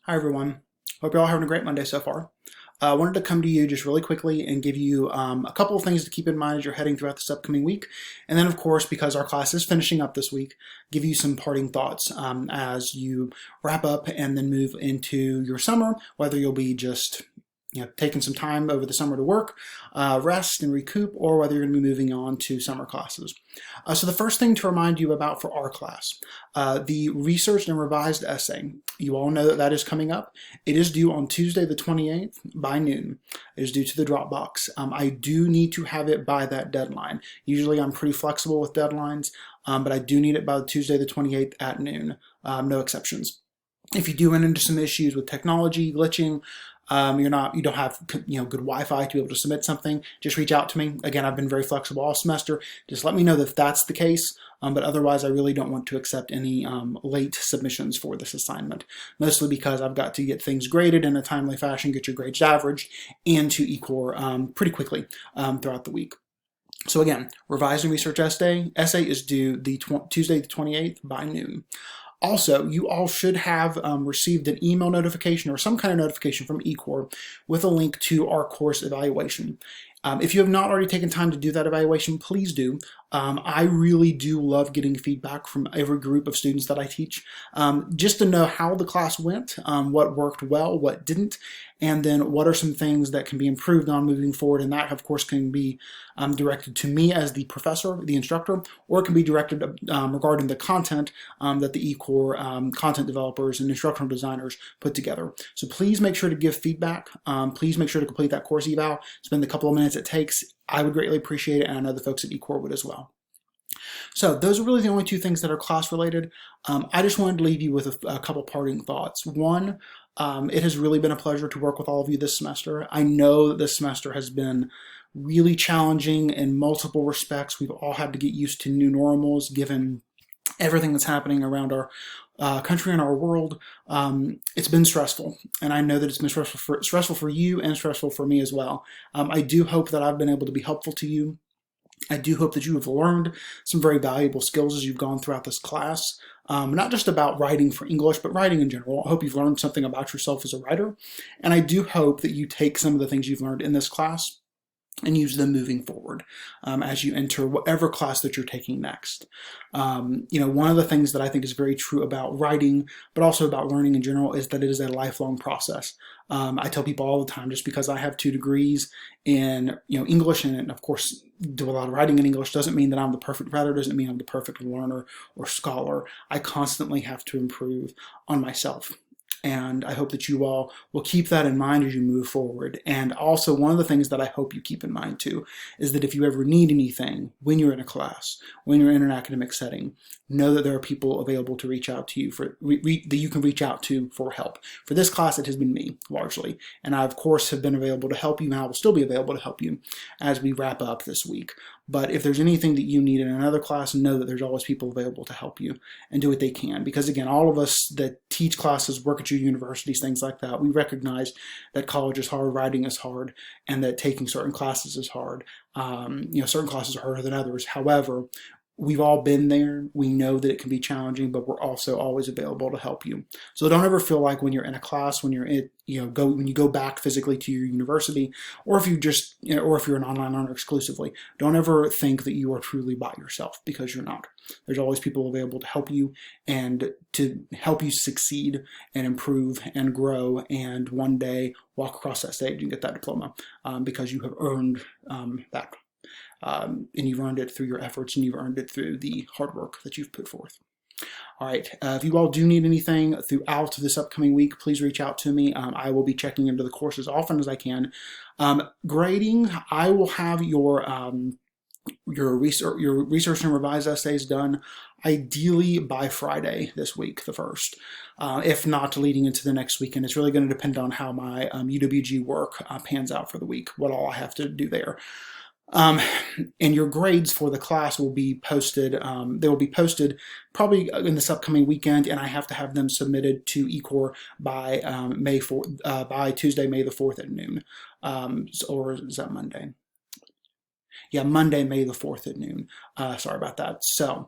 Hi everyone. Hope you're all having a great Monday so far. I wanted to come to you just really quickly and give you a couple of things to keep in mind as you're heading throughout this upcoming week. And then, of course, because our class is finishing up this week, give you some parting thoughts as you wrap up and then move into your summer, whether you'll be just taking some time over the summer to work, rest and recoup, or whether you're going to be moving on to summer classes. So the first thing to remind you about for our class, the researched and revised essay. You all know that is coming up. It is due on Tuesday the 28th by noon. It is due to the Dropbox. I do need to have it by that deadline. Usually I'm pretty flexible with deadlines, but I do need it by Tuesday the 28th at noon. No exceptions. If you do run into some issues with technology glitching, you don't have good Wi-Fi to be able to submit something, just reach out to me. Again, I've been very flexible all semester. Just let me know that if that's the case. But otherwise, I really don't want to accept any late submissions for this assignment, mostly because I've got to get things graded in a timely fashion, get your grades averaged, and to eCore pretty quickly throughout the week. So again, revised and research essay is due Tuesday the 28th by noon. Also, you all should have received an email notification or some kind of notification from eCore with a link to our course evaluation. If you have not already taken time to do that evaluation, please do. I really do love getting feedback from every group of students that I teach, just to know how the class went, what worked well, what didn't, and then what are some things that can be improved on moving forward. And that, of course, can be directed to me as the professor, the instructor, or it can be directed regarding the content that the eCore content developers and instructional designers put together. So please make sure to give feedback. Please make sure to complete that course eval. Spend the couple of minutes it takes. I would greatly appreciate it, and I know the folks at eCore would as well. So those are really the only two things that are class related. I just wanted to leave you with a couple parting thoughts. One, it has really been a pleasure to work with all of you this semester. I know that this semester has been really challenging in multiple respects. We've all had to get used to new normals given everything that's happening around our country and our world. It's been stressful, and I know that it's been stressful for you and stressful for me as well. I do hope that I've been able to be helpful to you. I do hope that you have learned some very valuable skills as you've gone throughout this class, not just about writing for English, but writing in general. I hope you've learned something about yourself as a writer, and I do hope that you take some of the things you've learned in this class and use them moving forward as you enter whatever class that you're taking next. One of the things that I think is very true about writing, but also about learning in general, is that it is a lifelong process. I tell people all the time, just because I have 2 degrees in English and of course do a lot of writing in English doesn't mean that I'm the perfect writer, doesn't mean I'm the perfect learner or scholar. I constantly have to improve on myself. And I hope that you all will keep that in mind as you move forward. And also, one of the things that I hope you keep in mind too is that if you ever need anything when you're in a class, when you're in an academic setting, know that there are people available to reach out to you that you can reach out to for help. For this class, it has been me largely, and I of course have been available to help you, and I will still be available to help you as we wrap up this week. But if there's anything that you need in another class, know that there's always people available to help you and do what they can. Because again, all of us that teach classes, work at your universities, things like that, we recognize that college is hard, writing is hard, and that taking certain classes is hard. Certain classes are harder than others. However, we've all been there. We know that it can be challenging, but we're also always available to help you. So don't ever feel like when you're in a class, when you go back physically to your university, or if you're an online learner exclusively, don't ever think that you are truly by yourself, because you're not. There's always people available to help you and to help you succeed and improve and grow, and one day walk across that stage and get that diploma because you have earned that. And you've earned it through your efforts, and you've earned it through the hard work that you've put forth. All right, if you all do need anything throughout this upcoming week, please reach out to me. I will be checking into the course as often as I can. Grading, I will have your research and revised essays done ideally by Friday this week, the 1st. If not, leading into the next weekend. It's really going to depend on how my UWG work pans out for the week, what all I have to do there. And your grades for the class will be posted. They will be posted probably in this upcoming weekend, and I have to have them submitted to eCore by May 4th, by Tuesday, May the 4th at noon. Or is that Monday? Yeah, Monday, May the 4th at noon. Sorry about that. So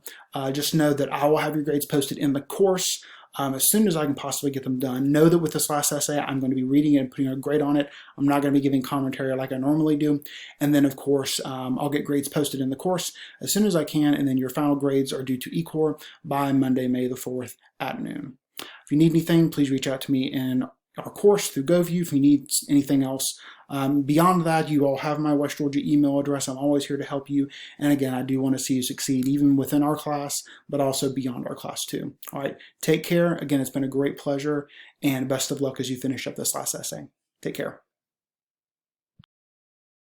just know that I will have your grades posted in the course as soon as I can possibly get them done. Know that with this last essay, I'm going to be reading it and putting a grade on it. I'm not going to be giving commentary like I normally do. And then, of course, I'll get grades posted in the course as soon as I can, and then your final grades are due to eCore by Monday, May the 4th at noon. If you need anything, please reach out to me in our course through GoView. If you need anything else beyond that, you all have my West Georgia email address. I'm always here to help you. And again, I do want to see you succeed even within our class, but also beyond our class too. All right, take care. Again, it's been a great pleasure, and best of luck as you finish up this last essay. Take care.